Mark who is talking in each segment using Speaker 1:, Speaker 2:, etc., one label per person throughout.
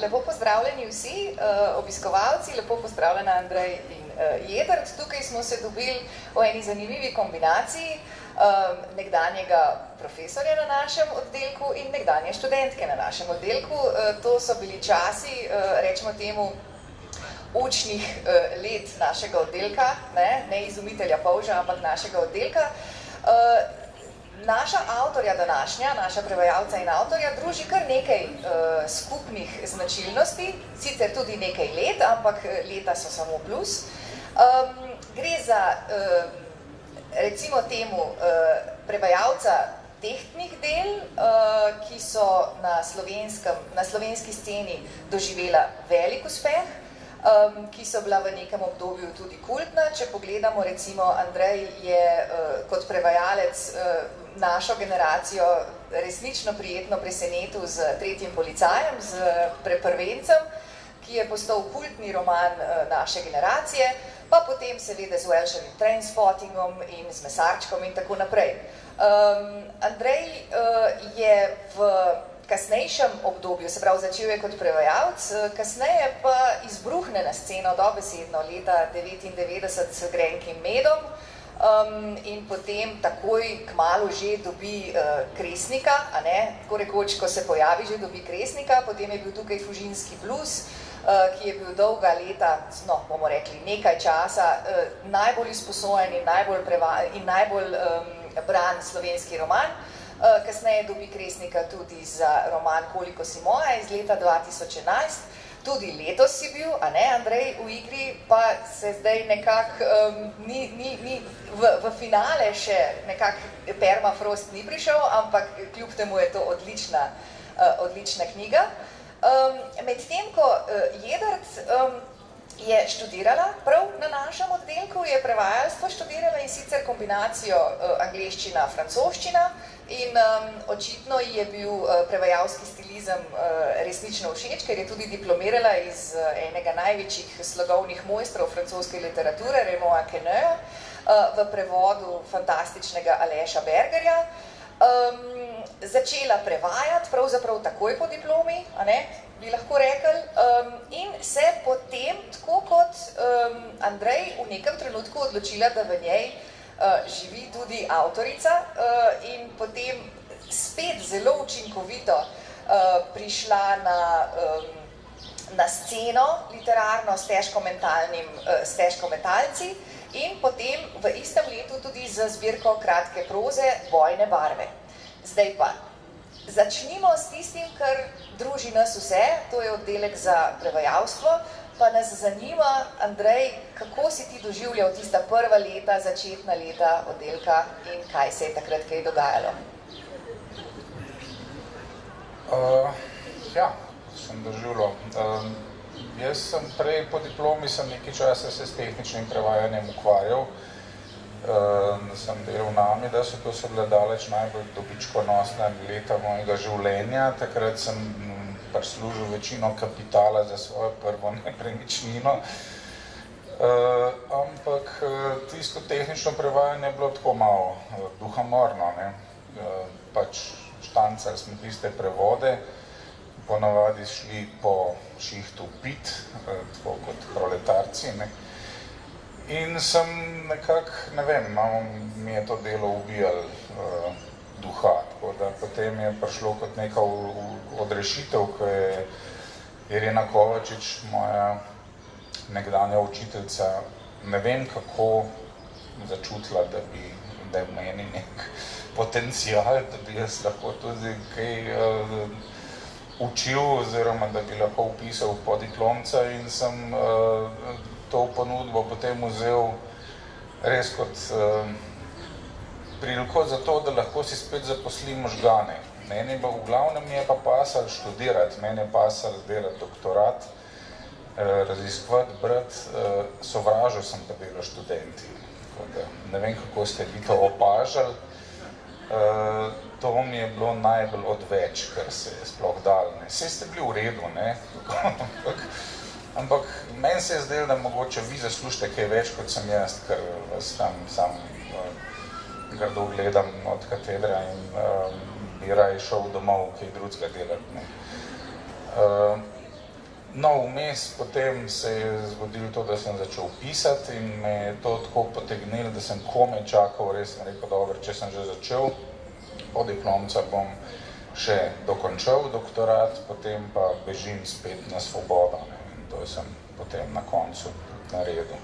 Speaker 1: lepo pozdravljeni vsi obiskovalci, lepo pozdravljena Andrej in Jedrt. Tukaj smo se dobili v eni zanimivi kombinaciji nekdanjega profesorja na našem oddelku in nekdanje študentke na našem oddelku. To so bili časi, rečemo temu, učnih let našega oddelka, ne izumitelja polža, ampak našega oddelka. Naša avtorja današnja, naša prevajalca in avtorja, druži kar nekaj skupnih značilnosti, sicer tudi nekaj let, ampak leta so samo plus. Gre za, recimo temu, prevajalca tehtnih del, ki so na slovenski sceni doživela velik uspeh, ki so bila v nekem obdobju tudi kultna. Če pogledamo, recimo, Andrej je kot prevajalec našo generacijo resnično prijetno presenetil z Tretjim policajem, z Preprvencem, ki je postal kultni roman naše generacije, pa potem seveda z Welshevim Trainspottingom in z Mesarčkom in tako naprej. Andrej je v kasnejšem obdobju, se pravi, začel je kot prevajalec, kasneje pa izbruhne na sceno dobesedno leta 1999 s Grenkim medom in potem takoj kmalu že dobi Kresnika, a ne, tako rekoč, ko se pojavi, že dobi Kresnika, potem je bil tukaj Fužinski blues, ki je bil dolga leta, no, bomo rekli, nekaj časa, najbolj izposojen in najbolj bran slovenski roman. Kasneje dobi Kresnika tudi za roman Koliko si moja iz leta 2011. Tudi letos si bil, a ne, Andrej, v igri, pa se zdaj nekako v finale še nekako Permafrost ni prišel, ampak kljub temu je to odlična knjiga. Medtem ko Jedrt je študirala prav na našem oddelku, je prevajalstvo študirala in sicer kombinacijo angleščina-francoščina in očitno ji je bil prevajalski stilizem resnično všeč, ker je tudi diplomirala iz enega največjih slogovnih mojstrov francoske literature, Raymond Queneau, v prevodu fantastičnega Aleša Bergerja. Začela prevajati, pravzaprav takoj po diplomi, a ne, bi lahko rekli, in se potem, tako kot Andrej, v nekem trenutku odločila, da v njej živi tudi avtorica in potem spet zelo učinkovito prišla na sceno literarno s težkometalci in potem v istem letu tudi z zbirko kratke proze Bojne barve. Zdaj pa, začnimo s tistim, kar druži nas vse, to je oddelek za prevajalstvo, pa nas zanima, Andrej, kako si ti doživljal tista prva leta, začetna leta oddelka in kaj se je takrat kaj dogajalo?
Speaker 2: Ja, sem doživljal. Jaz sem prej po diplomi sem nekaj časa se s tehničnim prevajanjem ukvarjal. Sem delal na Amidasu, to so bile daleč najbolj dobičkonosna leta mojega življenja. Takrat sem prislužil večino kapitala za svojo prvo nepremičnino. Ampak tisto tehnično prevajanje je bilo tako malo duhamorno. Pač štancali smo tiste prevode, ponavadi šli po šihtu pit, tako kot proletarci. In sem nekako, ne vem, mi je to delo ubijalo duha, tako da potem je prišlo kot neka odrešitev, ko je Irena Kovačič, moja nekdanja učiteljica, ne vem kako začutila, da je v meni nek potencial, da bi jaz lahko tudi kaj učil, oziroma da bi lahko upisal podiplomca in sem to ponudbo potem vzel res kot priliko za to, da lahko si spet zaposlim možgane. Meni pa v glavnem je pa pasal študirati, meni je pasal delati doktorat, raziskovati, brati, sovražil sem pa delo študenti. Ne vem, kako ste vi to opažali. To mi je bilo najbolj odveč, kar se je sploh dalo. Saj ste bili v redu, ne? Ampak meni se je zdelo, da mogoče vi zaslužite kaj več, kot sem jaz, ker vas tam sam grdo gledam od katedra in bi raje šel domov kaj drugega delati. No, vmes potem se je zgodilo to, da sem začel pisati in me je to tako potegnilo, da sem komaj čakal, res sem rekel, dobro, če sem že začel, po diplomca bom še dokončal doktorat, potem pa bežim spet na svobodo, ne, in to sem potem na koncu naredil.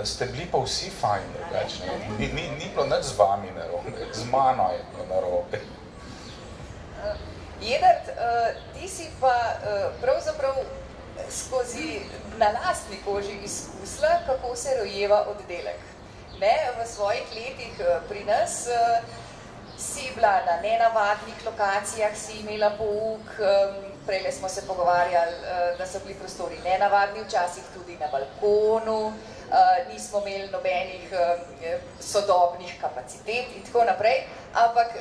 Speaker 2: Ste bili pa vsi fajn, drugačne, ni bilo nič z vami narobe, z mano je bilo narobe.
Speaker 1: Jedrt, ti si pa pravzaprav skozi na lastni koži izkusila, kako se rojeva oddelek. Ne, v svojih letih pri nas si bila na nenavadnih lokacijah, si imela pouk, prejle smo se pogovarjali, da so bili prostori nenavadni, včasih tudi na balkonu, nismo imeli nobenih sodobnih kapacitet in tako naprej, ampak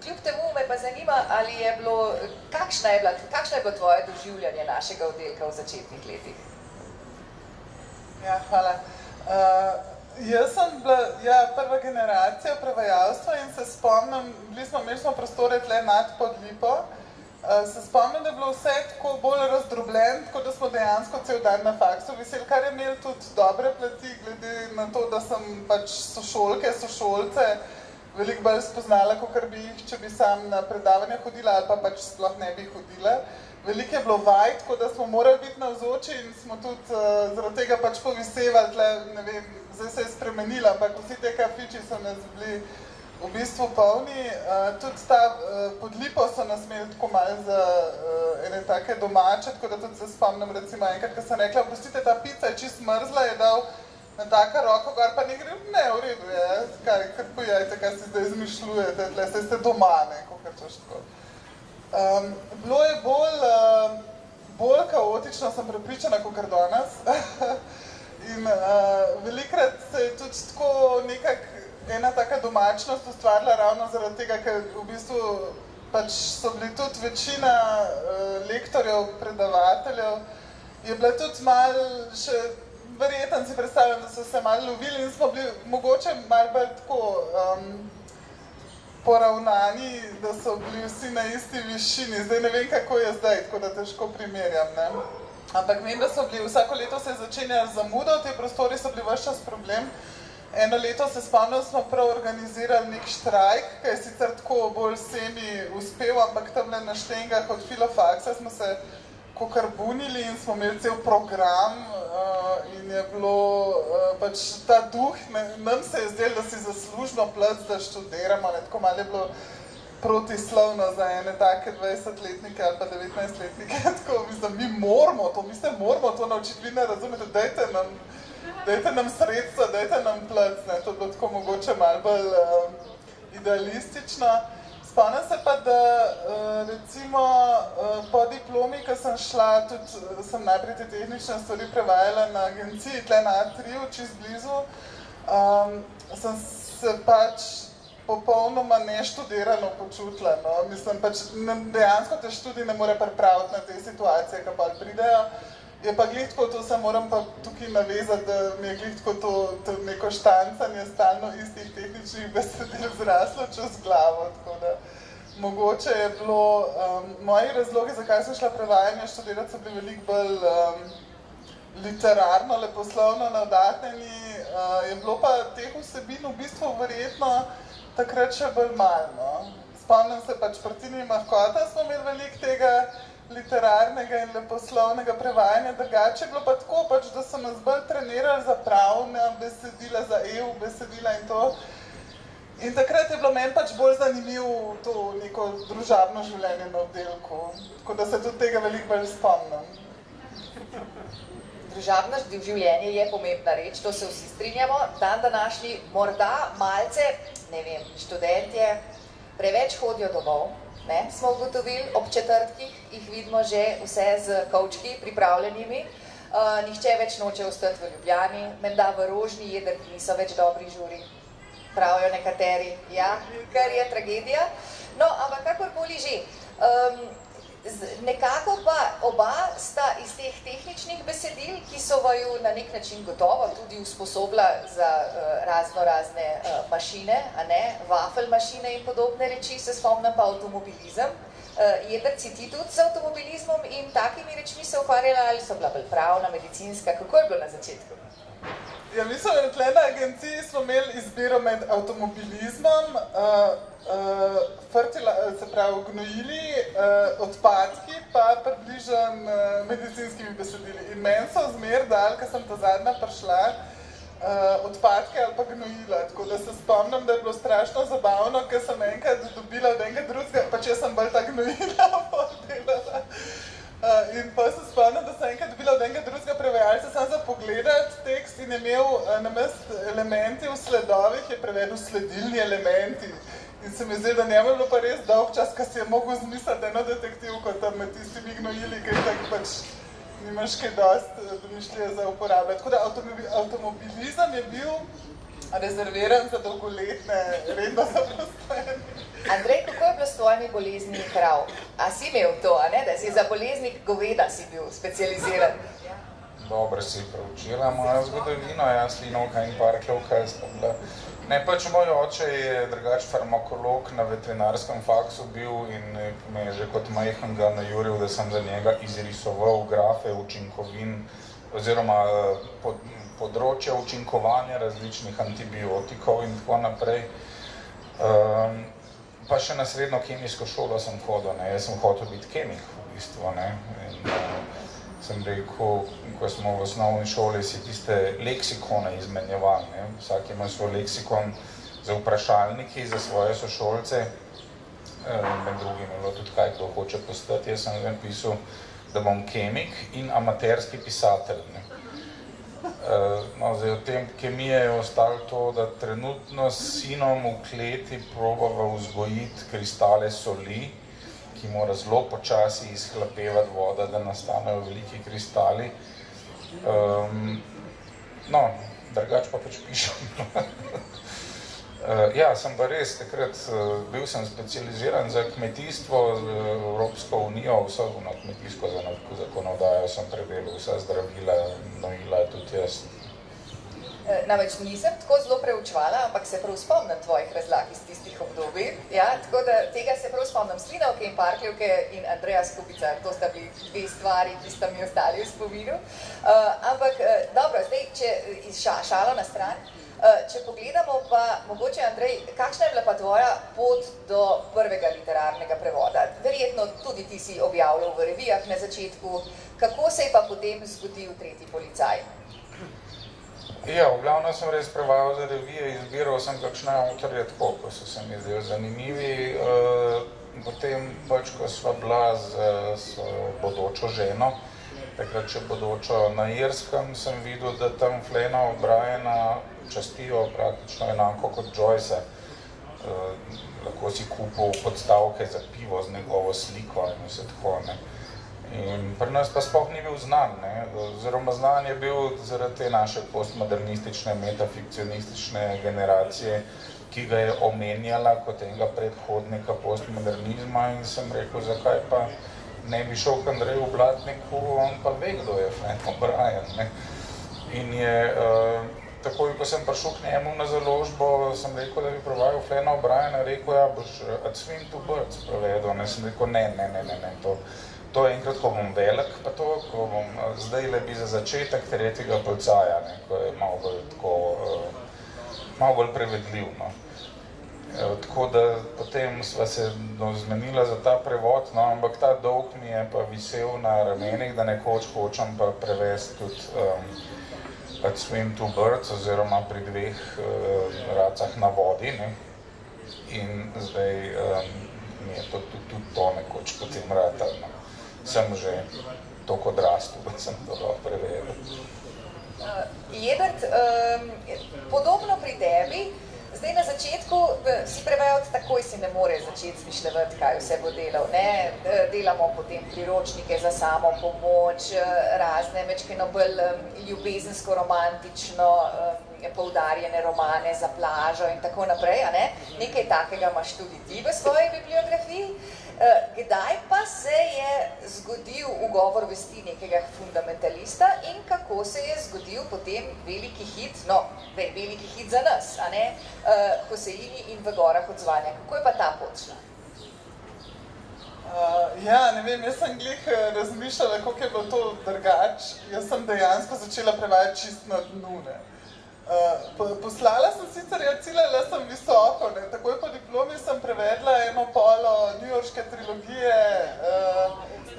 Speaker 1: kljub temu me pa zanima, ali je bilo, kakšno je bilo tvoje doživljanje našega oddelka v začetnih letih?
Speaker 3: Ja, hvala. Jaz sem bila prva generacija prevajalstva in se spomnim, imeli smo prostore tle nad pod Lipo, se spomnim, da je bilo vse tako bolj razdrobljen, tako da smo dejansko cel dan na faksu viseli, kar je imel tudi dobre plati, glede na to, da sem pač sošolce veliko bolj spoznala, kakor bi jih, če bi sam na predavanja hodila ali pa pač sploh ne bi hodila. Veliko je bilo vaj, tako da smo morali biti navzoči in smo tudi zaradi tega pač povisevali tle, ne vem, zdaj se je spremenila, ampak vsi te kafiči so nas bili v bistvu polni. Tudi ta pod Lipo so nas imeli tako malo za ene take domače, tako da tudi se spomnim recimo enkrat, ko sem rekla, oprostite, ta pica je čist mrzla, je dal na taka roko gor, pa ne gre, ne, v redu je, kar pojajte, kaj si zdaj izmišljujete, tle, saj ste doma, ne, kakor češ tako. Bilo je bolj kaotično, sem prepričana, kakor danes. In velikrat se je tudi tako ena taka domačnost ustvarila ravno zaradi tega, ker v bistvu pač so bili tudi večina lektorjev, predavateljev, je bila tudi malo še, verjetno si predstavljam, da so se malo lovili in smo bili mogoče malo bolj tako poravnani, da so bili vsi na isti višini. Zdaj ne vem, kako je zdaj, tako da težko primerjam, ne. Ampak vem, da so bili, vsako leto se je začenjalo zamudo, te prostori so bili ves čas problem. Eno leto se spomnim, smo prav organizirali nek štrajk, ki je sicer tako bolj semi uspel, ampak tamle na štengah od filofaksa smo se kakor bunili in smo imeli cel program in je bilo pač ta duh, nam se je zdelo, da si zaslužno plec, da študiramo, ne, tako malo je bilo protislovno za ene take 20-letnike ali pa 19-letnike, tako mislim, mi se moramo to naučiti, vi ne razumete, dajte nam sredstva, dajte nam plec, ne, to je bilo tako mogoče malo bolj idealistično. Spomnim se pa, da recimo po diplomi, ko sem šla, tudi sem najprej te tehnične stvari prevajala na agenciji, tle na A3, čist blizu, sem se pač popolnoma neštudirano počutila, no. Mislim, pač dejansko te študij ne more pripraviti na te situacije, ki pa pridejo. Je pa glih tako, to se moram pa tukaj navezati, da mi je glih tako to neko štancanje stalno istih tehničnih besedil zraslo čez glavo, tako da mogoče je bilo, moji razlogi, zakaj sem šla prevajanje študirati, so bili veliko bolj literarno, leposlovno navdahnjeni, je bilo pa teh vsebin v bistvu verjetno takrat še bolj malo, no. Spomnim se pač Partini Mahkota, smo imeli veliko tega literarnega in leposlovnega prevajanja, drugače je bilo pa tako, pač, da so nas bolj trenirali za pravna besedila, za EU besedila in to. In takrat je bilo meni pač bolj zanimivo to neko družabno življenje na oddelku, tako da se tudi tega veliko bolj spomnim.
Speaker 1: Družabno življenje je pomembna reč, to se vsi strinjamo. Dan današnji morda malce, ne vem, študentje preveč hodijo domov, ne, smo ugotovili, ob četrtkih jih vidimo že vse z kovčki pripravljenimi. Nihče več noče ostati v Ljubljani, menda v Rožni jedrki niso več dobri žuri, pravijo nekateri, ja, kar je tragedija. No, ampak kakorkoli že, nekako pa oba sta iz teh tehničnih različnih besedil, ki so vaju na nek način gotovo tudi usposobila za razne mašine, a ne, wafel mašine in podobne reči, se spomnim pa avtomobilizem. Jedrt si ti tudi z avtomobilizmom in takimi rečmi se ukvarjala, ali so bila bolj pravna, medicinska, kako je bilo na začetku?
Speaker 3: Ja, mislim, da tle na agenciji smo imeli izbiro med avtomobilizmom, se pravi gnojili, odpadki, pa približan medicinskimi besedili. In meni so zmer dali, ko sem ta zadnja prišla, odpadke ali pa gnojila. Tako da se spomnim, da je bilo strašno zabavno, ker sem enkrat dobila od enega drugega, pa če sem bolj ta gnojila delala. In pa se spomnim, da sem enkrat dobila od enega drugega prevajalca samo za pogledati tekst in je imel namest elementi v sledovih, je prevedel sledilni elementi. In se mi zdi, da njemu je bilo pa res dolg čas, ko si je mogel zmisliti eno detektivko tam med tistimi gnojili, ker tako pač nimaš kaj dosti domišljije za uporabljati. Tako da avtomobilizem je bil rezerviran za dolgoletne, redno zaposlene.
Speaker 1: Andrej, kako je bilo s tvojimi bolezni krav? A si imel to, a ne? Da si za bolezni goveda si bil specializiran?
Speaker 2: Dobro si preučila mojo zgodovino, jaz Slinovka in Parklovka sta bila. Ne, pač moj oče je drugač farmakolog na veterinarskem faksu bil in me je že kot majhnega najuril, da sem za njega izrisoval grafe učinkovin oziroma področja učinkovanja različnih antibiotikov in tako naprej. Pa še na srednjo kemijsko šolo sem hodil, ne, jaz sem hotel biti kemik v bistvu, ne, in sem rekel, ko smo v osnovni šoli si tiste leksikone izmenjevali, ne, vsak ima svoj leksikon za vprašalniki, za svoje sošolce, med drugim je bilo tudi kaj, kdo hoče postati, jaz sem napisal, da bom kemik in amaterski pisatelj, ne. No, zdaj od tem kemije je ostalo to, da trenutno s sinom v kleti probava vzgojiti kristale soli, ki mora zelo počasi izhlapevati voda, da nastanejo veliki kristali. No, drugače pa pač pišem. Ja, sem pa res takrat, bil sem specializiran za kmetijstvo, Evropsko unijo, vso kmetijsko zakonodajo sem predelal, vsa zdravila, gnojila, tudi jaz.
Speaker 1: Namreč nisem tako zelo preučevala, ampak se prav spomnim tvojih razlag iz tistih obdobij. Ja, tako da tega se prav spomnim Slinovke in Parklovke in Andreja Skupica, to sta bili dve stvari, ki sta mi ostali v spominu. Ampak dobro, zdaj, če šalo na stran, če pogledamo pa, mogoče Andrej, kakšna je bila pa tvoja pot do prvega literarnega prevoda? Verjetno tudi ti si objavljal v revijah na začetku, kako se je pa potem zgodil Tretji policaj?
Speaker 2: Ja, v glavno sem res prevajal za revije, izbiral sem kakšne avtorje tako, ko so se mi zdeli zanimivi. Potem pač, ko sva bila z bodočo ženo, takrat še bodočo na Irskem, sem videl, da tam Flana O'Briena častijo praktično enako kot Joyce. Lahko si kupil podstavke za pivo z njegovo sliko in vse tako, ne. In pri nas pa sploh ni bil znan, ne, oziroma znan je bil zaradi te naše postmodernistične, metafikcionistične generacije, ki ga je omenjala kot enega predhodnika postmodernizma in sem rekel, zakaj pa ne bi šel k Andreju Blatniku, on pa ve, kdo je Flan O'Brien, ne. In je, takoj, ko sem prišel k njemu na založbo, sem rekel, da bi prevajal Flana O'Briena, rekel, ja, boš At Swim to Birds prevedel, ne, sem rekel, ne, to je enkrat, ko bom velik, pa to, ko bom zdaj le bi za začetek Tretjega policaja, ne, ko je malo bolj tako, malo bolj prevedljiv, no. Tako da potem sva se zmenila za ta prevod, no, ampak ta dolg mi je pa visel na ramenih, da nekoč hočem pa prevesti tudi At Swim to Birds, oziroma pri dveh racah na vodi, ne. In zdaj mi je tudi to nekoč potem ratal, no. Sem že toliko odrastel, da sem to lahko prevedel.
Speaker 1: Jedrt, podobno pri tebi, zdaj na začetku si prevajalec takoj si ne more začeti zmišljati, kaj vse bo delal, ne? Delamo potem priročnike za samo pomoč, razne večkeno bolj ljubezensko, romantično poudarjene romane za plažo in tako naprej, a ne? Nekaj takega imaš tudi ti v svoji bibliografiji. Kdaj pa se je zgodil ugovor vesti nekega fundamentalista in kako se je zgodil potem veliki hit, veliki hit za nas, a ne, Hoseini in V gorah odzvanja. Kako je pa ta pot šla?
Speaker 3: Ja, ne vem, jaz sem glih razmišljala, kako je bilo to drugače. Jaz sem dejansko začela prevajati čist na dnu, ne. Poslala sem sicer, ciljala sem visoko, ne. Takoj po diplomi sem prevedla eno polo newyorške trilogije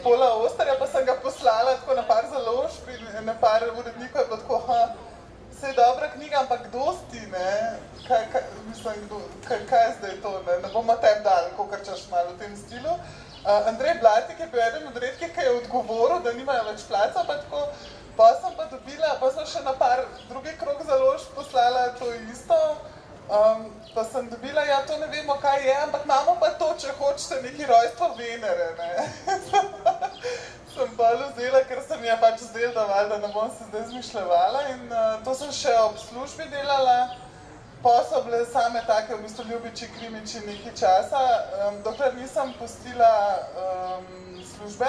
Speaker 3: Paula Austerja, pa sem ga poslala tako na par založb in na par urednikov je bilo tako, saj je dobra knjiga, ampak dosti, ne. Kaj je zdaj to, ne bomo tebi dali, kakor češ malo v tem stilu. Andrej Blatik je bil eden od redkih, ki je odgovoril, da nimajo več placa, pa tako, pa sem pa dobila, pa sem še na par drugi krog založb poslala to isto, pa sem dobila, ja, to ne vemo, kaj je, ampak imamo pa to, če hočete neki rojstvo Venere, ne. Sem bolj vzela, ker sem je pač zdel dovolj, da ne bom se zdaj zmišljevala in to sem še ob službi delala. Pa so bile same take, v bistvu ljubiči, krimiči nekaj časa, dokler nisem pustila službe.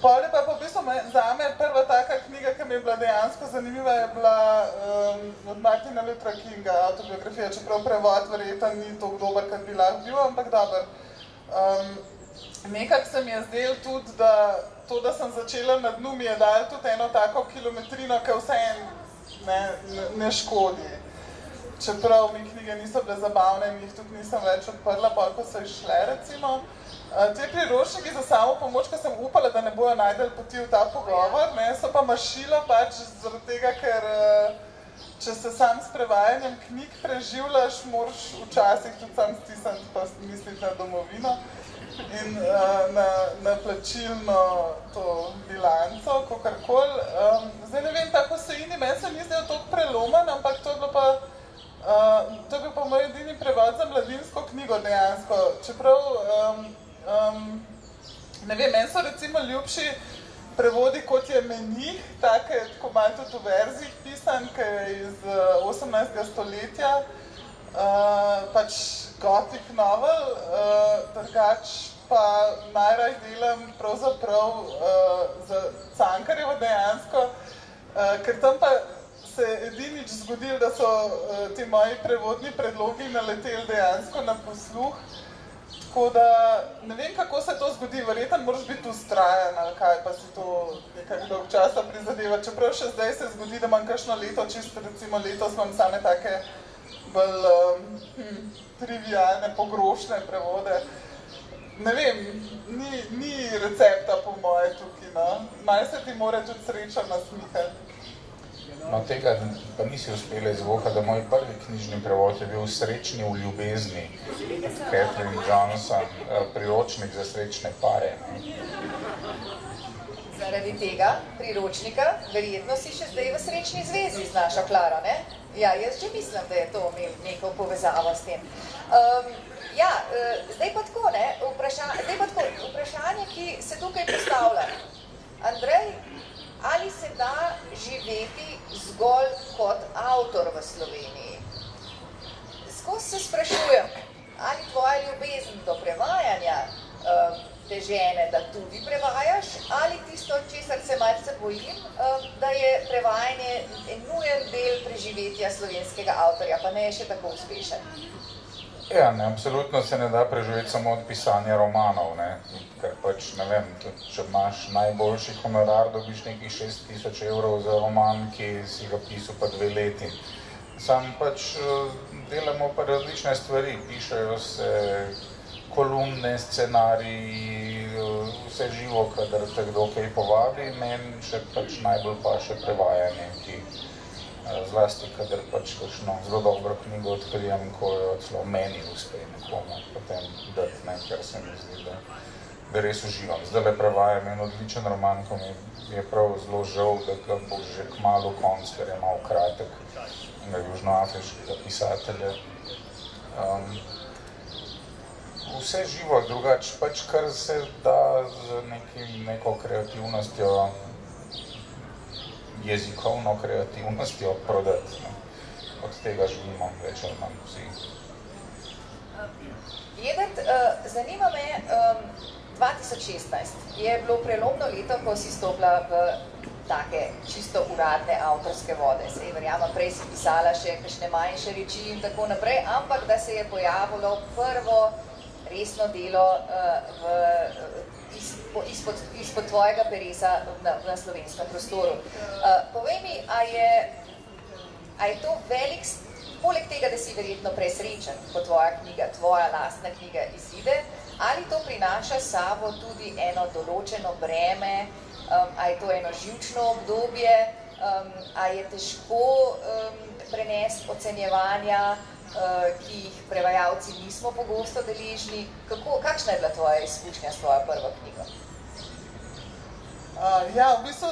Speaker 3: Pol je pa v bistvu zame prva taka knjiga, ki mi je bila dejansko zanimiva, je bila od Martina Luthera Kinga, autobiografija, čeprav prevod verjetno ni toliko dober, kot bi lahko bil, ampak dober. Nekako se mi je zdelo tudi, da to, da sem začela na dnu, mi je dalo tudi eno tako kilometrino, ki vseeno ne škodi. Čeprav mi knjige niso bile zabavne in jih tudi nisem več odprla, pol ko so išle, recimo. Te priročniki za samo pomoč, ko sem upala, da ne bojo najdel poti v ta pogovor, ne, so pa mašilo pač zaradi tega, ker če se sam s prevajanjem knjig preživljaš, moraš včasih tudi sam stisniti pa misliti na domovino in na plačilno to bilanco, kakorkoli. Zdaj ne vem, tako Hoseini, meni se ni zdel toliko prelomen, ampak to je bilo pa to je bil pa moj edini prevod za mladinsko knjigo dejansko, čeprav, ne vem, meni so recimo ljubši prevodi, kot je Menih, tako malo tudi v verzih pisan, ki je iz 18. stoletja, pač gothic novel, drugač pa najraj delam pravzaprav za Cankarjevo dejansko, ker tam pa se je edinič zgodilo, da so ti moji prevodni predlogi naleteli dejansko na posluh. Tako da ne vem, kako se to zgodi, verjetno moraš biti vztrajen ali kaj, pa si to nekako dolg časa prizadeva. Čeprav še zdaj se zgodi, da imam kakšno leto, čisto recimo letos imam same take bolj trivialne, pogrošne prevode. Ne vem, ni recepta po moje tukaj, no. Malo se ti mora tudi sreča nasmihati.
Speaker 2: No, tega pa nisi uspela izvohati, da moj prvi knjižni prevod je bil Srečni v ljubezni, Katherine Johnson, priročnik za srečne pare.
Speaker 1: Zaradi tega priročnika verjetno si še zdaj v srečni zvezi z našo Klaro, ne? Ja, jaz že mislim, da je to imel neko povezavo s tem. Zdaj pa tako, ne? Vprašanje, ki se tukaj postavlja. Andrej, ali se da živeti zgolj kot avtor v Sloveniji? Skozi se sprašujem, ali tvoja ljubezen do prevajanja te žene, da tudi prevajaš, ali tisto, česar se malce bojim, da je prevajanje nujen del preživetja slovenskega avtorja, pa ne je še tako uspešen.
Speaker 2: Ja, ne, absolutno se ne da preživeti samo od pisanja romanov, ne, ker pač, ne vem, tudi če imaš najboljši honorar, dobiš nekih 6.000 evrov za roman, ki si ga pisal pa 2 leti. Sam pač delamo pa različne stvari, pišejo se kolumne, scenariji, vse živo, kadar te kdo kaj povabi, meni še pač najbolj pa še prevajanje, ki zlasti, kadar pač kakšno zelo dobro knjigo odkrijem, ko jo celo meni uspe nekomu potem dati, ne, ker se mi zdi, da res uživam. Zdajle prevajam en odličen roman, ko mi je prav zelo žal, da ga bo že kmalu konc, ker je malo kratek, južnoafriškega pisatelja. Vse živo, drugače pač kar se da z neko kreativnostjo, jezikovno kreativnostjo prodati. Od tega živimo več ali manj vsi.
Speaker 1: Jedrt, zanima me, 2016 je bilo prelomno leto, ko si stopila v take čisto uradne avtorske vode. Sej verjamem, prej si pisala še kakšne manjše reči in tako naprej, ampak da se je pojavilo prvo resno delo izpod tvojega peresa na slovenskem prostoru. Povej mi, a je to velik, poleg tega, da si verjetno presrečen, ko tvoja lastna knjiga izide, ali to prinaša s sabo tudi eno določeno breme, a je to eno živčno obdobje, a je težko prenesti ocenjevanja, ki jih prevajalci nismo pogosto deležni. Kakšna je bila tvoja izkušnja s tvojo prvo knjigo?
Speaker 3: Ja, v bistvu,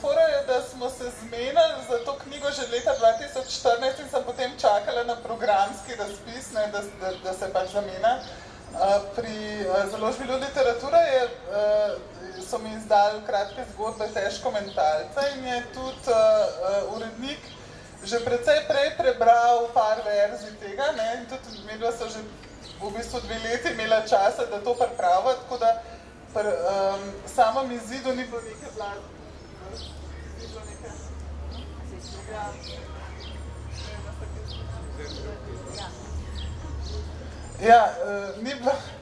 Speaker 3: fora je, da smo se zmenili za to knjigo že leta 2014 in sem potem čakala na programski razpis, ne, da se pač zamena. Pri založbi Ljud literatura so mi izdali kratke zgodbe Težko mentalca in je tudi urednik že precej prej prebral par verzij tega, ne, in tudi medva so že v bistvu 2 leti imela časa, da to pripravila, tako da samem izidu ni bilo neke vlade. Ni bilo neke... Ja,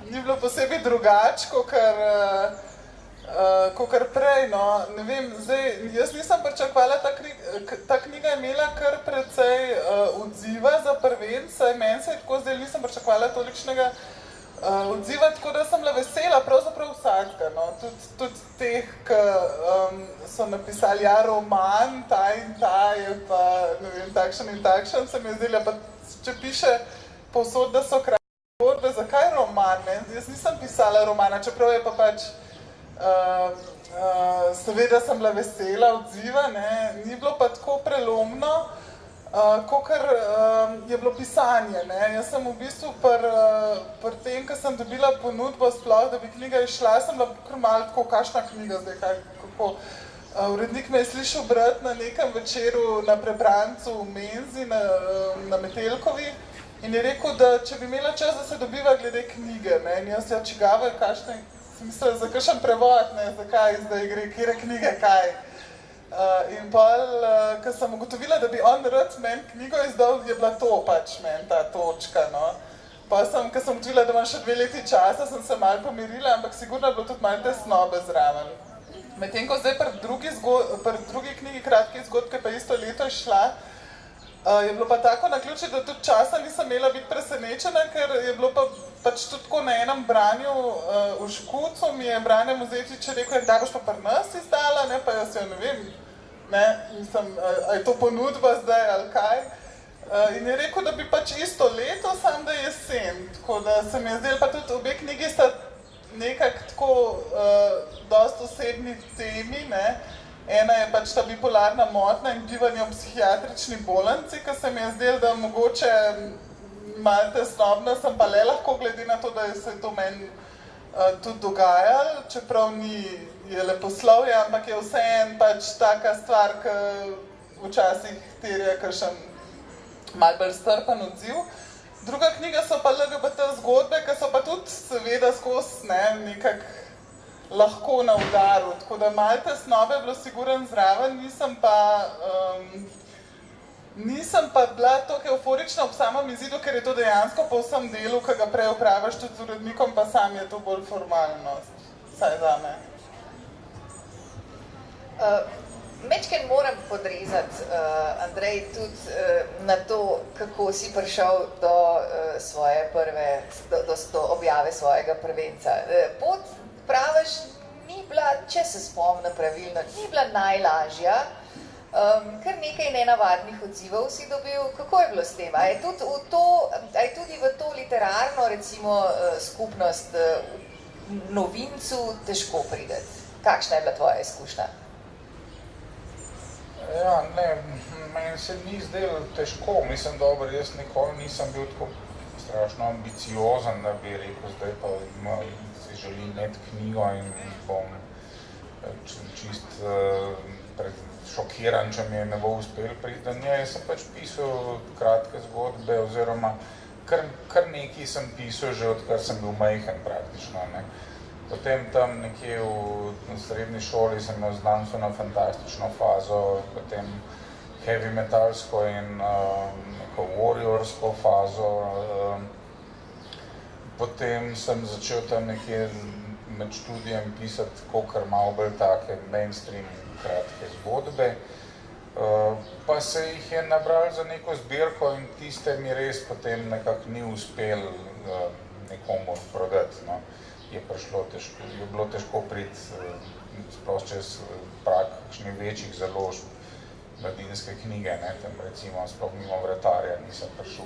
Speaker 3: ni bilo posebej drugače, kakor prej, no, ne vem, zdaj, jaz nisem pričakovala, ta knjiga je imela kar precej odziva za prvence, meni se je tako zdaj, nisem pričakovala tolikšnega odziva, tako da sem bila vesela, pravzaprav vsakega, no, tudi teh, ki so napisali, ja, roman, ta in ta je pa, ne vem, takšen in takšen, se mi je zdela, pa če piše povsod, da so kraj zgodbe, zakaj roman, ne? Jaz nisem pisala romana, čeprav je pa pač, seveda sem bila vesela odziva, ne? Ni bilo pa tako prelomno, kakor je bilo pisanje, ne? Jaz sem v bistvu pri tem, ko sem dobila ponudbo sploh, da bi knjiga izšla, sem bila kar malo tako, kakšna knjiga zdaj, kako. Urednik me je slišal brati na nekem večeru na Prebrancu v Menzi, na Metelkovi, in je rekel, da če bi imela čas, da se dobiva glede knjige, ne, in jaz čigave, kakšne, sem mislila, za kakšen prevod, ne, zakaj zdaj gre, kjere knjige, kaj. In pol, ko sem ugotovila, da bi on rad meni knjigo izdal, je bila to pač meni ta točka, no. Pa sem, ko sem ugotovila, da imam še 2 leti časa, sem se malo pomirila, ampak sigurno je bilo tudi malo tesnobe zraven. Medtem ko zdaj pri drugi knjigi kratkih zgodb, ki pa isto leto je šla, je bilo pa tako naključje, da tudi časa nisem imela biti presenečena, ker je bilo pa pač tudi tako na enem branju v Škucu, mi je Brane Muzetič rekel, da boš pa pri nas izdala, ne, pa jaz jo ne vem, ne, mislim, a je to ponudba zdaj ali kaj. In je rekel, da bi pač isto leto, samo da je jesen, tako da se mi je zdelo, pa tudi obe knjigi sta nekako tako dosti osebni temi, ne. Ena je pač ta bipolarna motnja in bivanje v psihiatrični bolnici, ki se mi je zdelo, da mogoče malo tesnobno sem pa le lahko, glede na to, da se je to meni tudi dogajalo, čeprav je leposlovje, ampak je vseeno pač taka stvar, ki včasih terja kakšen malo bolj strpen odziv. Druga knjiga so pa LGBT zgodbe, ki so pa tudi seveda skozi nekako lahko na udaru, tako da malo tesnobe je bilo siguren zraven, nisem pa bila toliko euforična ob samem izidu, ker je to dejansko po vsem delu, ki ga prej opraviš tudi z urednikom, pa sam je to bolj formalnost, vsaj zame.
Speaker 1: Mečken moram podrezati, Andrej, tudi na to, kako si prišel do svoje prve, do objave svojega prvenca. Pot, praviš, ni bila, če se spomnim pravilno, ni bila najlažja, kar nekaj nenavadnih odzivov si dobil. Kako je bilo s tem? A je tudi v to literarno, recimo, skupnost novincu težko prideti? Kakšna je bila tvoja izkušnja?
Speaker 2: Ja, ne, meni se ni zdelo težko, mislim, dobro, jaz nikoli nisem bil tako strašno ambiciozen, da bi rekel, zdaj pa si želim imeti knjigo in bom čist šokiran, če mi ne bo uspel priti do nje. Jaz sem pač pisal kratke zgodbe oziroma kar nekaj sem pisal že odkar sem bil majhen praktično, ne. Potem tam nekje v srednji šoli sem imel znanstveno fantastično fazo, potem heavy metalsko in neko warriorsko fazo. Potem sem začel tam nekje med študijem pisati kakor malo bolj take mainstream kratke zgodbe. Pa se jih je nabral za neko zbirko in tiste mi res potem nekako ni uspel nekomu prodati, no. Je bilo težko priti sploh čez prag kakšnih večjih založb mladinske knjige, ne, tam recimo sploh mimo Vratarja nisem prišel,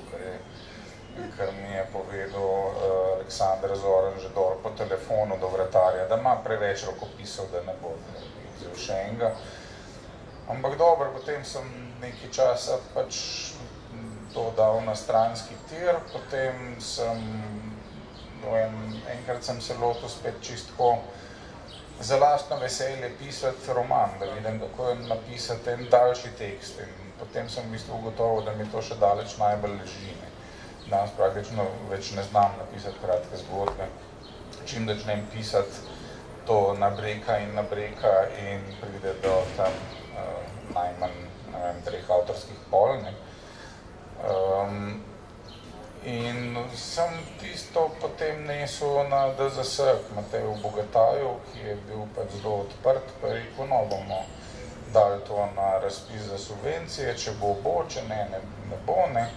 Speaker 2: kar mi je povedal Aleksander Zoran že dol po telefonu do Vratarja, da ima preveč rokopisov, da ne bo vzel še enega. Ampak dobro, potem sem nekaj časa pač to dal na stranski tir, potem sem enkrat sem se lotil spet čistko za lastno veselje pisati roman, da vidim, kako je napisati en daljši tekst in potem sem v bistvu ugotovil, da mi to še daleč najbolj leži. Danes praktično več ne znam napisati kratke zgodbe. Čim začnem pisati, to nabreka in pride do tam najmanj, ne vem, 3 avtorskih pol, ne. In sem tisto potem nesel na DZS k Mateju Bogataju, ki je bil pač zelo odprt, pa je rekel, no, bomo dali to na razpis za subvencije, če bo, če ne bo, ne.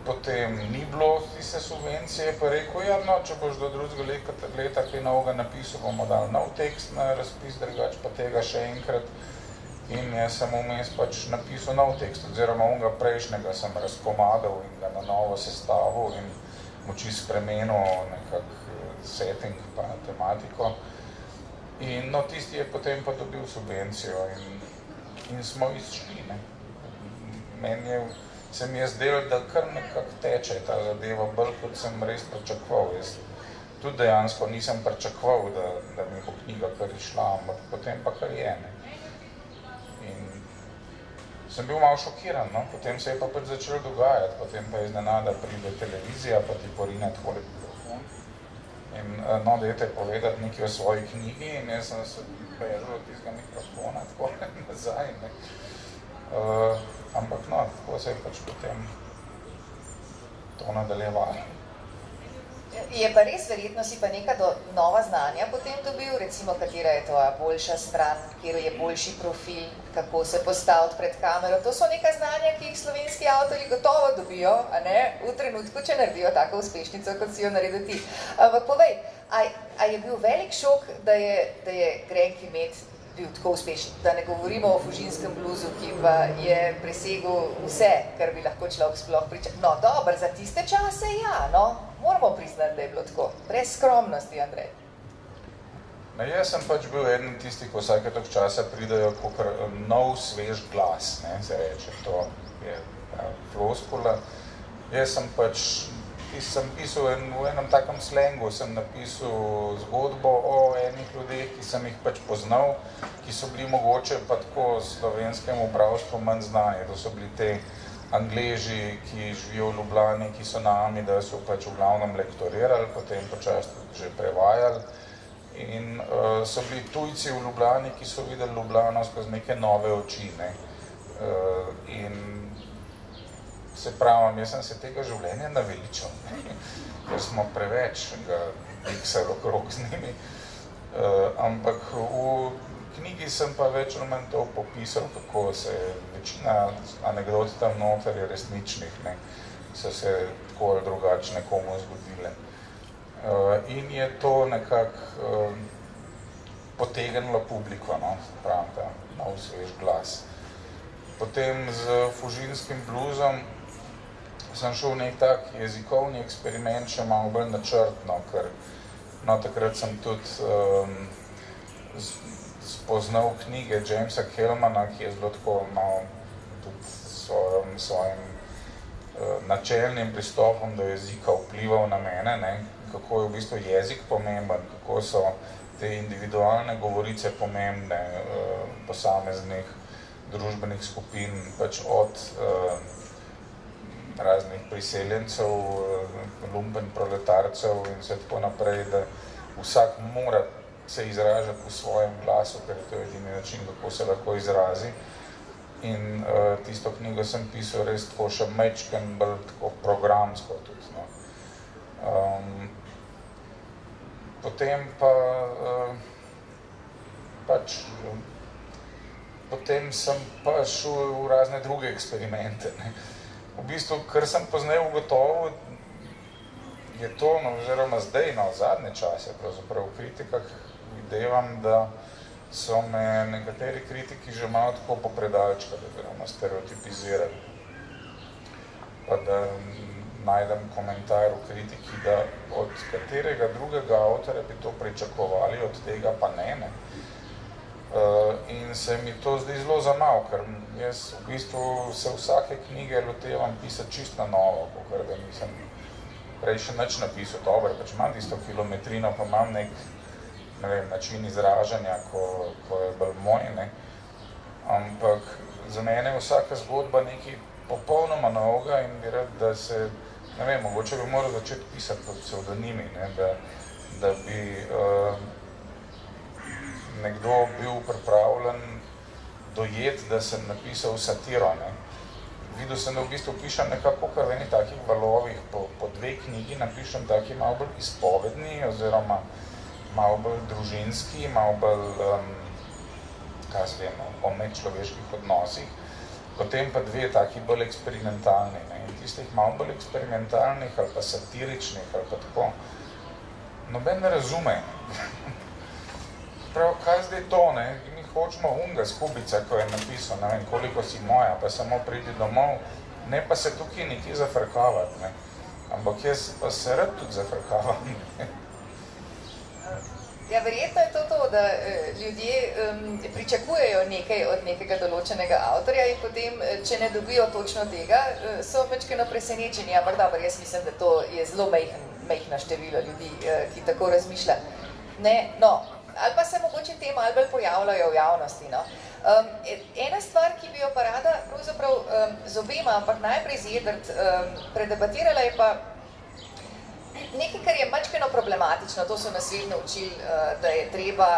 Speaker 2: Potem ni bilo tiste subvencije, pa je rekel, ja, no, če boš do drugega leta kaj novega napisal, bomo dali nov tekst na razpis, drugače pa tega še enkrat. In jaz sem vmes pač napisal nov tekst, oziroma onega prejšnjega sem razkomadal in ga na novo sestavil in mu čisto spremenil nekak setting pa tematiko. In no, tisti je potem pa dobil subvencijo in smo izšli, ne. Meni se mi je zdelo, da kar nekako teče ta zadeva, bolj kot sem res pričakoval. Jaz tudi dejansko nisem pričakoval, da mi bo knjiga kar išla, ampak potem pa kar je, ne. Sem bil malo šokiran, no, potem se je pa pač začelo dogajati, potem pa iznenada pride televizija, pa ti porine takole mikrofon. In no, dajte povedati nekaj o svoji knjigi in jaz sem se bežal od tistega mikrofona takole nazaj, ne. Ampak no, tako se je pač potem to nadaljevalo.
Speaker 1: Je pa res, verjetno si pa neka nova znanja potem dobil, recimo katera je tvoja boljša stran, kjer je boljši profil, kako se postaviti pred kamero. To so neka znanja, ki jih slovenski avtorji gotovo dobijo, a ne, v trenutku, če naredijo tako uspešnico, kot si jo naredil ti. Ampak povej, a je bil velik šok, da je Grenki med bil tako uspešen, da ne govorimo o Fužinskem bluzu, ki pa je presegel vse, kar bi lahko človek sploh pričakal. No, dobro, za tiste čase ja, no, moramo priznati, da je bilo tako. Brez skromnosti, Andrej.
Speaker 2: Jaz sem pač bil eden tistih, ko vsake toliko časa pridejo kakor nov, svež glas, ne, se reče, to je floskula. Jaz sem pač pisal v enem takem slengu, sem napisal zgodbo o enih ljudeh, ki sem jih pač poznal, ki so bili mogoče pa tako slovenskemu bralstvu manj znani. To so bili te Angleži, ki živijo v Ljubljani, ki so nami, da so pač v glavnem lektorirali, potem počasno že prevajali. In so bili tujci v Ljubljani, ki so videli Ljubljano skozi neke nove oči, ne. In se pravim, jaz sem se tega življenja naveličal, ker smo preveč ga piksali okrog z njimi. Ampak v knjigi sem pa več ali manj to popisal, kako se večina anekdot tam noter je resničnih, ne, so se tako ali drugače nekomu zgodile. In je to nekako potegnilo publiko, no, pravim, ta nov svež glas. Potem z Fužinskim bluzom sem šel v nek tak jezikovni eksperiment, še malo bolj načrtno, ker no, takrat sem tudi spoznal knjige Jamesa Hellmana, ki je zelo tako malo tudi svojim načelnim pristopom do jezika vplival na mene, ne, kako je v bistvu jezik pomemben, kako so te individualne govorice pomembne posameznih družbenih skupin, pač od raznih priseljencev, lumpen proletarcev in vse tako naprej, da vsak mora se izražati v svojem glasu, ker je to edini način, kako se lahko izrazi. In tisto knjigo sem pisal res tako še mečken, bolj tako programsko tudi. No. Potem pa potem sem pa šel v razne druge eksperimente. Ne. V bistvu, kar sem pozneje ugotovil, je to, no, oziroma zdaj, no, zadnje čase, pravzaprav v kritikah videvam, da so me nekateri kritiki že malo tako popredalčkali, oziroma stereotipizirali. Pa da najdem komentar v kritiki, da od katerega drugega avtorja bi to pričakovali, od tega pa ne. In se mi to zdi zelo zamalo, ker jaz v bistvu se vsake knjige lotevam pisati čist na novo, ker da nisem prej še nič napisal. Dobre, pač imam tisto kilometrino, pa imam nek način izražanja, ko je bolj moj, ne. Ampak za mene je vsaka zgodba nekaj popolnoma novega in bi rad, da se, ne vem, mogoče bi moral začeti pisati pod psevdonimi, ne, da bi nekdo bil pripravljen dojeti, da sem napisal satiro, ne. Videl sem, da v bistvu pišem nekako kar v enih takih valovih, po dve knjigi napišem taki malo bolj izpovedni, oziroma malo bolj družinski, malo bolj, kaj se vem, o medčloveških odnosih, potem pa dve taki bolj eksperimentalni, ne. In tistih malo bolj eksperimentalnih ali pa satiričnih ali pa tako, noben ne razume. Prav, kaj zdaj to, ne? Mi hočemo unga skubica, ko je napisal, ne vem, koliko si moja, pa samo pridi domov, ne pa se tukaj nekje zafrkavati, ne. Ampak jaz pa se rad tudi zafrkavam, ne.
Speaker 1: Ja, verjetno je to, da ljudje pričakujejo nekaj od nekega določenega avtorja in potem, če ne dobijo točno tega, so majčkeno presenečeni, ampak dobro, jaz mislim, da to je zelo majhno število ljudi, ki tako razmišlja. Ne, no, ali pa se mogoče te malo bolj pojavljajo v javnosti, no. Ena stvar, ki bi jo pa rada pravzaprav z obema, ampak najprej z Edrt predebatirala, je pa nekaj, kar je majčkeno problematično, to so nas vedno učili, da je treba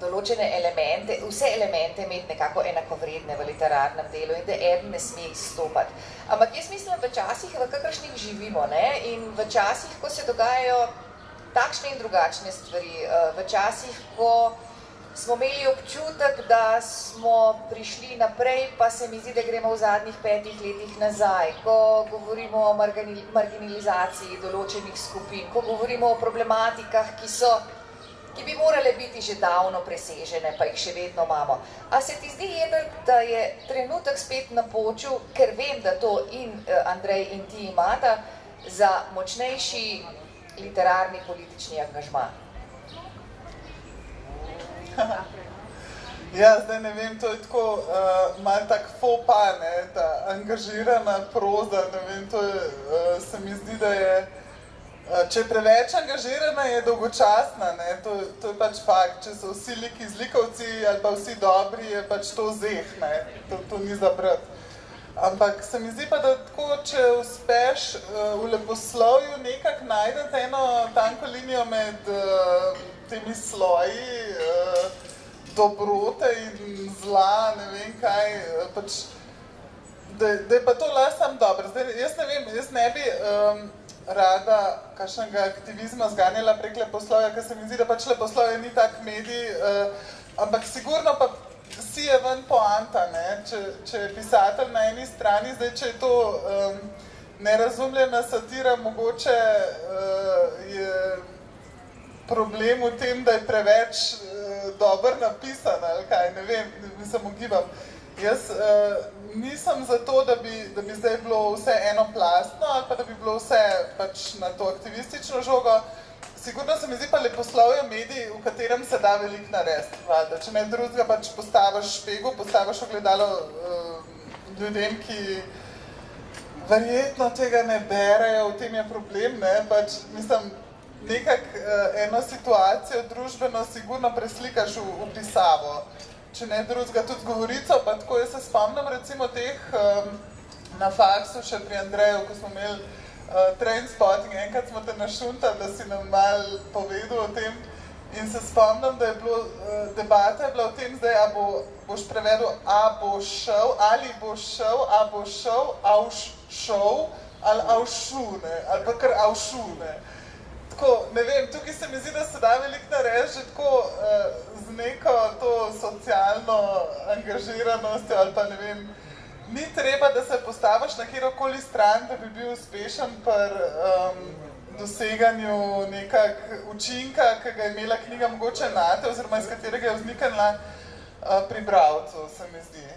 Speaker 1: določene elemente, vse elemente imeti nekako enakovredne v literarnem delu in da eden ne sme izstopati. Ampak jaz mislim, v časih, v kakršnih živimo, ne, in v časih, ko se dogajajo takšne in drugačne stvari, v časih, ko smo imeli občutek, da smo prišli naprej, pa se mi zdi, da gremo v zadnjih 5 letih nazaj, ko govorimo o marginalizaciji določenih skupin, ko govorimo o problematikah, ki bi morale biti že davno presežene, pa jih še vedno imamo. A se ti zdi, Edrt, da je trenutek spet napočil, ker vem, da to in Andrej in ti imata, za močnejši literarni politični angažma?
Speaker 3: Ja, zdaj ne vem, to je tako malo tak faux pas, ne, ta angažirana proza, ne vem, to je, se mi zdi, da je, če je preveč angažirana, je dolgočasna, ne, to je pač fakt, če so vsi liki zlikovci ali pa vsi dobri, je pač to zeh, ne, to ni za brati. Ampak se mi zdi pa, da tako, če uspeš v leposlovju nekako najdete eno tanko linijo med temi sloji dobrote in zla, ne vem kaj, pač, da je pa to le sam dobro. Zdaj, jaz ne vem, jaz ne bi rada kakšnega aktivizma zganjala prek leposlovja, ker se mi zdi, da pač leposlovje ni tak medij, ampak sigurno pa si je ven poanta, ne, če je pisatelj na eni strani, zdaj, če je to nerazumljena satira, mogoče je problem v tem, da je preveč dobro napisan, ali kaj, ne vem, mislim, ugibam. Jaz nisem za to, da bi zdaj bilo vse enoplastno, ali pa da bi bilo vse pač na to aktivistično žogo. Sigurno se mi zdi pa leposlovje medij, v katerem se da veliko narediti, valjda. Če ne drugega, pač postaviš špego, postaviš ogledalo ljudem, ki verjetno tega ne berejo, v tem je problem, ne, pač, mislim, nekako eno situacijo družbeno sigurno preslikaš v pisavo. Če ne drugega, tudi govorico, pa tako jaz se spomnim recimo teh na faksu še pri Andreju, ko smo imeli Trainspotting, enkrat smo te našuntali, da si nam malo povedal o tem in se spomnim, da je bilo, debata je bila o tem zdaj, a boš prevedel a boš šel, ali boš šel, a boš šel, avš šel, ali avšune, ali pa kar avšune. Tako, ne vem, tukaj se mi zdi, da se da veliko narediti že tako z neko to socialno angažiranostjo ali pa ne vem, ni treba, da se postaviš na kjerokoli stran, da bi bil uspešen pri doseganju nekak učinka, ki ga je imela knjiga mogoče nate, oziroma iz katerega je vzniknila pri bralcu, se mi zdi.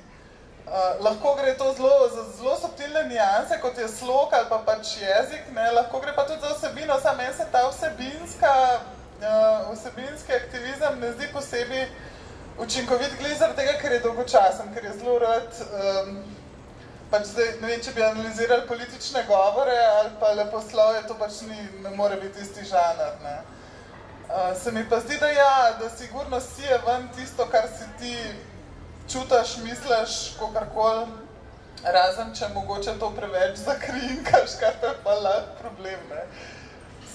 Speaker 3: Lahko gre to za zelo subtilne nianse, kot je slog ali pa pač jezik, ne? Lahko gre pa tudi za vsebino, samo meni se ta vsebinski aktivizem ne zdi posebej učinkovit glede zaradi tega, ker je dolgočasen, ker je zelo rad, pač zdaj, ne vem, če bi analizirali politične govore ali pa leposlovje, to pač ne more biti isti žanr, ne. Se mi pa zdi, da ja, da sigurno sije ven tisto, kar si ti čutaš, misliš, kakorkoli, razen če mogoče to preveč zakrinkaš, kar pa je pa lahko problem, ne.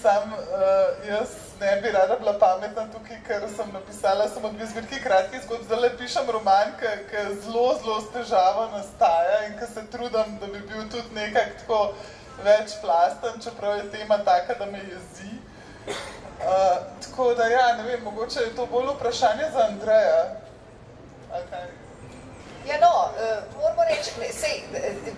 Speaker 3: Sam jaz ne bi rada bila pametna tukaj, ker sem napisala samo 2 zbirki kratkih zgodb, zdaj pišem roman, ki zelo s težavo nastaja in ki se trudim, da bi bil tudi nekako tako večplasten, čeprav je tema taka, da me jezi. Tako da ja, ne vem, mogoče je to bolj vprašanje za Andreja. Ali kaj?
Speaker 1: Ja, no, moramo reči, sej,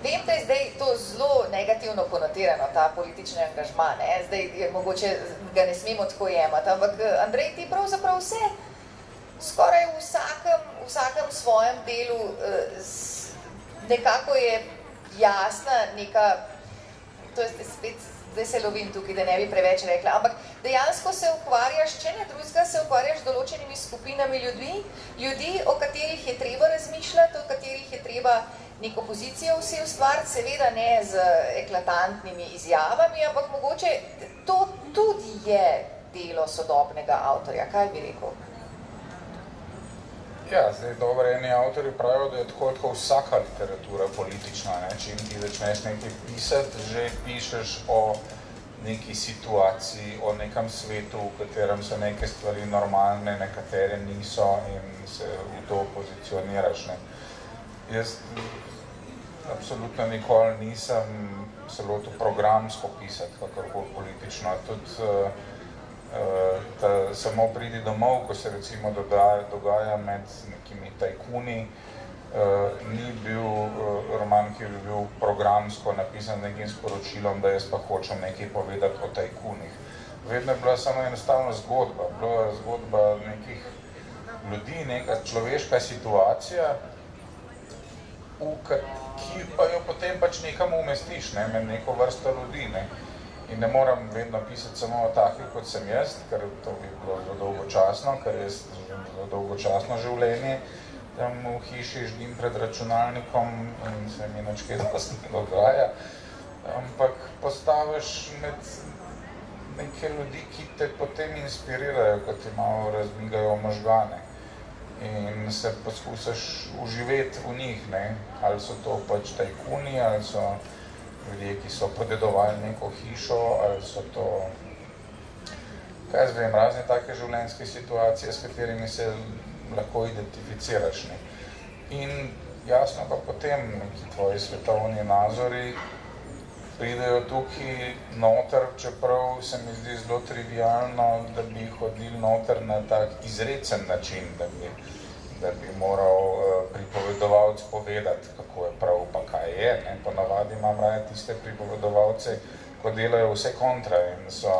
Speaker 1: vem, da je zdaj to zelo negativno konotirano, ta politični angažma, ne, zdaj mogoče ga ne smemo tako jemati, ampak Andrej, ti pravzaprav vse, skoraj v vsakem svojem delu nekako je jasna neka, to je spet, zdaj se lovim tukaj, da ne bi preveč rekla, ampak dejansko se ukvarjaš, če ne drugega, se ukvarjaš z določenimi skupinami ljudi, o katerih je treba razmišljati, o katerih je treba neko pozicijo vsi ustvariti, seveda ne z eklatantnimi izjavami, ampak mogoče to tudi je delo sodobnega avtorja. Kaj bi rekel?
Speaker 2: Ja, zdaj dobro, eni avtori pravijo, da je tako vsaka literatura politična, ne? Čim ti začneš nekaj pisati, že pišeš o neki situaciji, o nekem svetu, v katerem so neke stvari normalne, nekatere niso in se v to pozicioniraš, ne? Jaz absolutno nikoli nisem se lotil programsko pisati, kakorkoli politično, tudi samo pridi domov, ko se recimo dogaja med nekimi tajkuni, ni bil roman, ki bi bil programsko napisan nekim sporočilom, da jaz pa hočem nekaj povedati o tajkunih. Vedno je bila samo enostavna zgodba, bila je zgodba nekih ljudi, neka človeška situacija, ki pa jo potem pač nekam umestiš, ne, med neko vrsto ljudi, ne. In ne moram vedno pisati samo o takih, kot sem jaz, ker to bi bilo zelo dolgočasno, ker jaz živim zelo dolgočasno življenje. Tam v hiši ždim pred računalnikom in se mi nič kaj dosti ne dogaja. Ampak postaviš med neke ljudi, ki te potem inspirirajo, ko ti malo razmigajo možgane. In se poskusiš uživeti v njih, ne. Ali so to pač tajkuni, ali so ljudje, ki so podedovali neko hišo, ali so to, kaj jaz vem, razne take življenjske situacije, s katerimi se lahko identificiraš, ne. In jasno pa potem neki tvoji svetovni nazori pridejo tukaj noter, čeprav se mi zdi zelo trivialno, da bi hodili noter na tak izrecen način, da bi moral pripovedovalec povedati, kako je prav, pa kaj je, ne. Ponavadi imam raje tiste pripovedovalce, ko delajo vse kontra in so,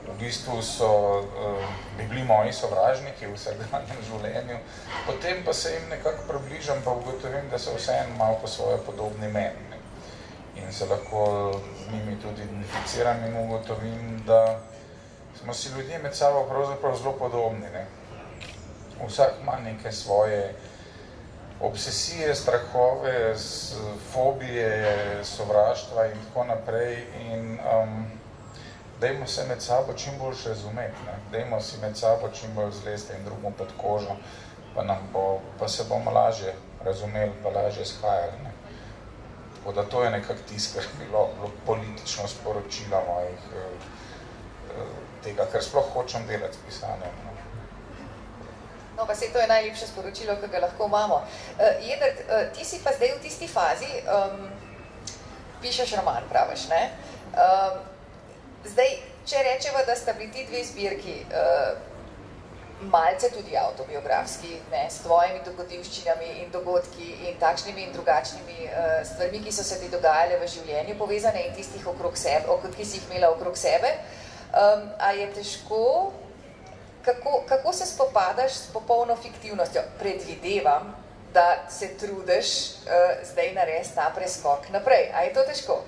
Speaker 2: v bistvu bi bili moji sovražniki v vsakdanjem življenju, potem pa se jim nekako približam, pa ugotovim, da so vseeno malo po svoje podobni meni, ne. In se lahko z njimi tudi identificiram in ugotovim, da smo si ljudje med sabo pravzaprav zelo podobni, ne. Vsak ima neke svoje obsesije, strahove, fobije, sovraštva in tako naprej in dajmo se med sabo čim bolj razumeti, ne. Dajmo si med sabo čim bolj zlesti in drugmu pod kožo, pa se bomo lažje razumeli, pa lažje shajali, ne. Tako da to je nekako tisto, kar je bilo politično sporočilo mojih tega, kar sploh hočem delati s pisanjem.
Speaker 1: No, pa sej to je najlepše sporočilo, ki ga lahko imamo. Jedrt, ti si pa zdaj v tisti fazi, pišeš roman, praviš, ne? Zdaj, če rečeva, da sta bili ti dve zbirki malce tudi avtobiografski, ne, s tvojimi dogodivščinami in dogodki in takšnimi in drugačnimi stvarmi, ki so se ti dogajale v življenju povezane in tistih okrog sebe, ki si jih imela okrog sebe, a je težko, kako se spopadaš s popolno fiktivnostjo? Predvidevam, da se trudiš zdaj narediti ta preskok naprej. A je to težko?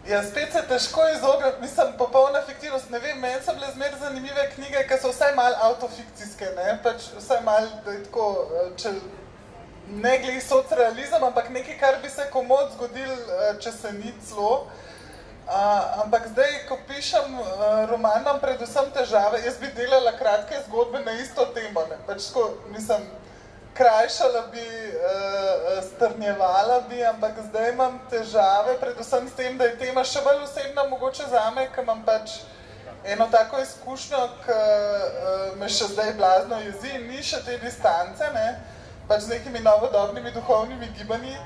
Speaker 3: Ja, spet se težko izogniti, mislim, popolna fiktivnost, ne vem, meni so bile zmer zanimive knjige, ki so vsaj malo autofikcijske, ne, pač vsaj malo, da je tako, če ne glih socrealizem, ampak nekaj, kar bi se komod zgodil, če se ni celo. Ampak zdaj, ko pišem roman, imam predvsem težave, jaz bi delala kratke zgodbe na isto temo, ne, pač tako, mislim, krajšala bi, strnjevala bi, ampak zdaj imam težave, predvsem s tem, da je tema še bolj osebna mogoče zame, ker imam pač eno tako izkušnjo, ki me še zdaj blazno jezi in ni še te distance, ne, pač z nekimi novodobnimi duhovnimi gibanji.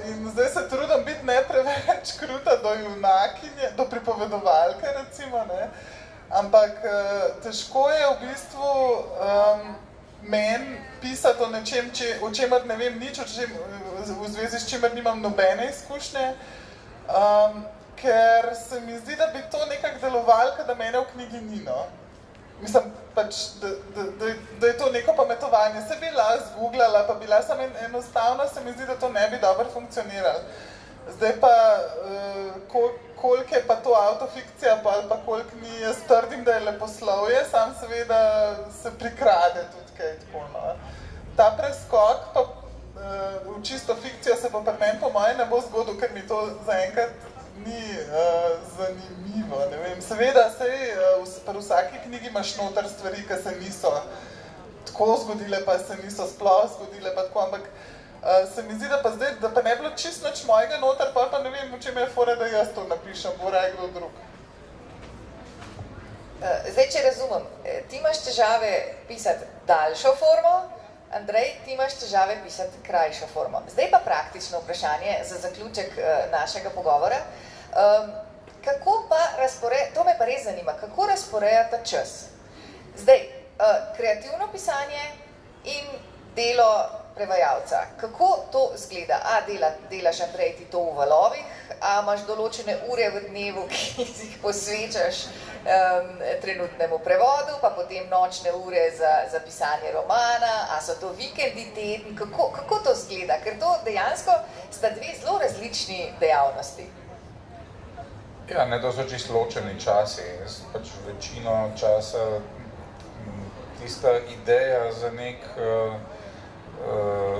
Speaker 3: In zdaj se trudim biti ne preveč kruta do junakinje, do pripovedovalke recimo, ne, ampak težko je v bistvu meni pisati o nečem, o čemer ne vem nič, v zvezi s čemer nimam nobene izkušnje, ker se mi zdi, da bi to nekako delovalka, da mene v knjigi ni, no. Mislim, pač, da je to neko pametovanje. Se bi lahko zgooglala, pa bila sem enostavno, se mi zdi, da to ne bi dobro funkcioniralo. Zdaj pa, koliko je pa to autofikcija, ali pa koliko ni, jaz trdim, da je leposlovje, sam seveda se prikrade tudi kaj tako, no. Ta preskok pa v čisto fikcijo se pa pri meni po moje ne bo zgodil, ker mi to zaenkrat ni zanimivo, ne vem. Seveda, sej pri vsaki knjigi imaš noter stvari, ki se niso tako zgodile, pa se niso sploh zgodile, pa tako, ampak se mi zdi, da pa zdaj, da pa ne bilo čisto nič mojega noter, pa ne vem, v čem je fora, da jaz to napišem, bo raje kdo drug.
Speaker 1: Zdaj, če razumem, ti imaš težave pisati daljšo formo, Andrej, ti imaš težave pisati krajšo formo. Zdaj pa praktično vprašanje za zaključek našega pogovora. Kako pa to me pa res zanima, kako razporejata čas? Zdaj, kreativno pisanje in delo prevajalca. Kako to zgleda? Delaš, Andrej, ti to v valovih, a imaš določene ure v dnevu, ki si jih posvečaš trenutnemu prevodu, pa potem nočne ure za pisanje romana, a so to vikendi, tedni, kako to zgleda? Ker to dejansko sta dve zelo različni dejavnosti.
Speaker 2: Ja, ne, to so čisto ločeni časi. Jaz pač večino časa tista ideja za nek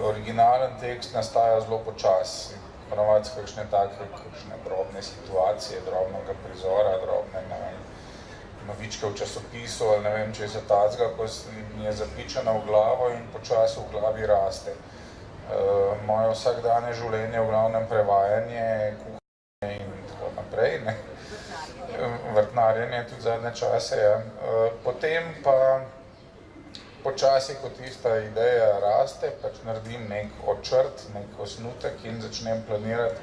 Speaker 2: originalen tekst nastaja zelo počasi. Ponovadi kakšne drobne situacije, drobnega prizora, drobne, ne vem, novičke v časopisu ali ne vem, če je tacga, ko mi je zapičena v glavo in počasi v glavi raste. Moje vsakdanje življenje, v glavnem prevajanje, kuhanje in tako naprej, ne. Vrtnarjenje tudi zadnje čase, ja. Potem pa počasi, ko tista ideja raste, pač naredim nek očrt, nek osnutek in začnem planirati,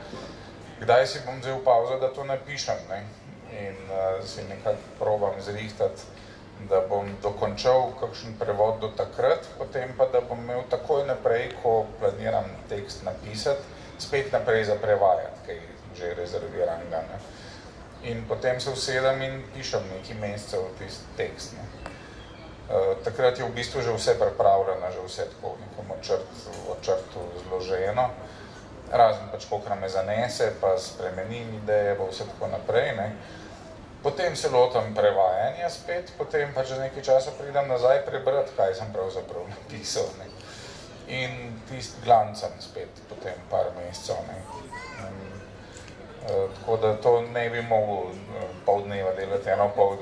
Speaker 2: kdaj si bom vzel pavzo, da to napišem, ne. In si nekako probam zrihtati, da bom dokončal kakšen prevod do takrat, potem pa, da bom imel takoj naprej, ko planiram tekst napisati, spet naprej za prevajati, kaj že rezerviranega, ne. In potem se usedem in pišem nekaj mesecev tisti tekst, ne. Takrat je v bistvu že vse pripravljeno, že vse tako v nekom očrtu zloženo. Razen pač kolikor me zanese, pa spremenim ideje, pa vse tako naprej, ne. Potem se lotam prevajanja spet, potem pa že nekaj časa pridem nazaj prebrati, kaj sem pravzaprav napisal, ne. In tisti glancem spet potem par mesecev, ne. Tako da to ne bi mogel pol dneva delati eno, pol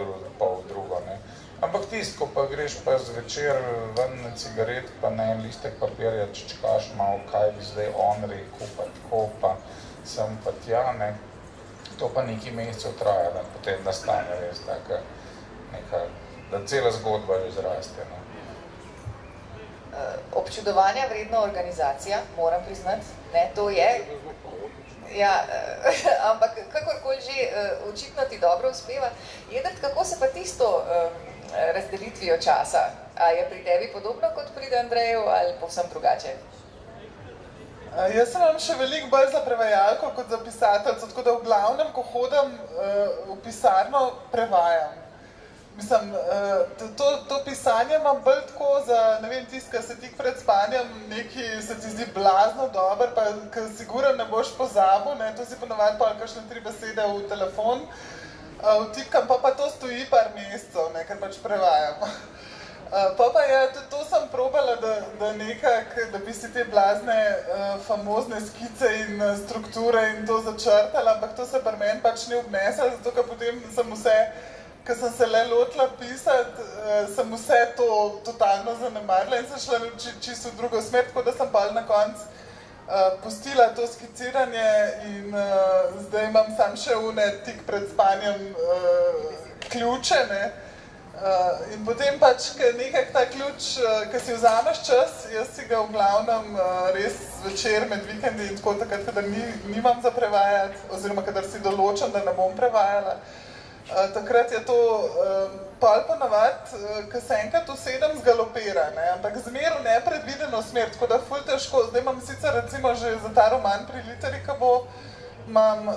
Speaker 2: drugo, ne. Ampak tisto, ko pa greš pa zvečer ven na cigaret, pa na en listek papirja čečkaš malo, kaj bi zdaj on rekel, pa tako, pa sem pa tja, ne. To pa nekaj mesecev traja, da potem nastane res taka neka, da cela zgodba že zraste, no.
Speaker 1: Občudovanja vredna organizacija, moram priznati, ne, to je. Ja, ampak kakorkoli že, očitno ti dobro uspeva. Jedrt, kako se pa tisto razdelitvijo časa? A je pri tebi podobno kot pri Andreju ali povsem drugače?
Speaker 3: Jaz sem vam še veliko bolj za prevajalko kot za pisateljco, tako da v glavnem, ko hodim v pisarno, prevajam. Mislim, to pisanje imam bolj tako za, ne vem, tist, ki se tik pred spanjem nekaj se ti zdi blazno dober, pa ki siguren ne boš pozabil, ne, to si ponovadi pa kakšne 3 besede v telefon, vtipkam, pa to stoji par mesecev, ne, ker pač prevajam. Pa je, to sem probala, da nekako, da bi si te blazne, famozne skice in strukture in to začrtala, ampak to se pri meni pač ne obnese, zato ker potem sem vse, ko sem se le lotila pisati, sem vse to totalno zanemarila in sem šla čisto v drugo smer, tako da sem pa na koncu pustila to skiciranje in zdaj imam sam še une tik pred spanjem ključe, ne. In potem pač, nekak ta ključ, ko si vzameš čas, jaz si ga v glavnem res zvečer med vikendi in tako takrat, kadar nimam za prevajati, oziroma kadar si določam, da ne bom prevajala. Takrat je to pol ponavadi, ko se enkrat usedem, zgalopira, ne, ampak zmer v nepredvideno smer, tako da ful težko. Zdaj imam sicer recimo že za ta roman pri Literi, ko bo, imam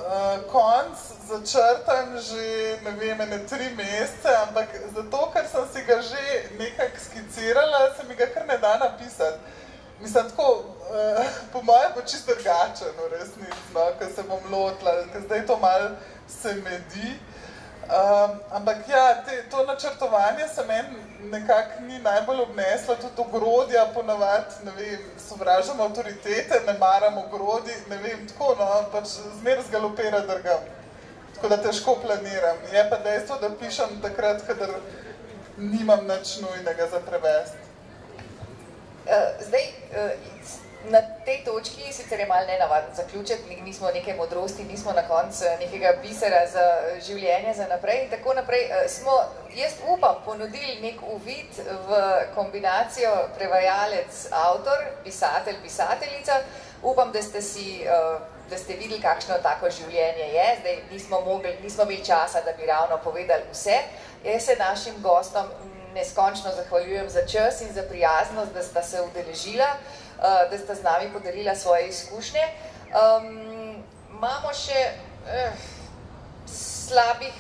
Speaker 3: konc začrtan že, ne vem, 3 mesece, ampak zato, ker sem si ga že nekako skicirala, se mi ga kar ne da napisati. Mislim, tako, po mojem bo čisto drugačen, v resnici, no, ko se bom lotila, ker zdaj to malo se medi. Ampak ja, to načrtovanje se meni nekako ni najbolj obneslo, tudi ogrodja ponavadi, ne vem, sovražam avtoritete, ne maram ogrodij, ne vem, tako, no, pač zmer zgalopira drgam, tako da težko planiram. Je pa dejstvo, da pišem takrat, kadar nimam nič nujnega za prevesti.
Speaker 1: Zdaj, na tej točki sicer je malo nenavaden zaključek, nismo neke modrosti, nismo na koncu nekega bisera za življenje za naprej in tako naprej. Smo, jaz upam, ponudili nek uvid v kombinacijo prevajalec-avtor, pisatelj-pisateljica. Upam, da ste videli, kakšno tako življenje je. Zdaj nismo imeli časa, da bi ravno povedali vse. Jaz se našim gostom neskončno zahvaljujem za čas in za prijaznost, da sta se udeležila, da sta z nami podelila svoje izkušnje. Imamo še slabih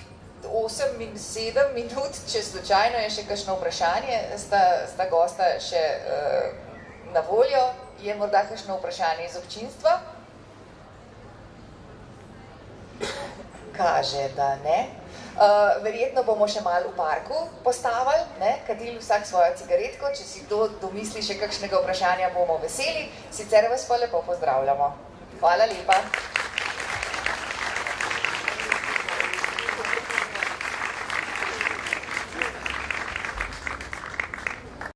Speaker 1: 8-7 minut, če slučajno je še kakšno vprašanje, sta gosta še na voljo. Je morda kakšno vprašanje iz občinstva? Kaže, da ne. Verjetno bomo še malo v parku postavili, ne, kadili vsak svojo cigaretko, če si kdo domisli še kakšnega vprašanja, bomo veseli, sicer vas pa lepo pozdravljamo. Hvala lepa.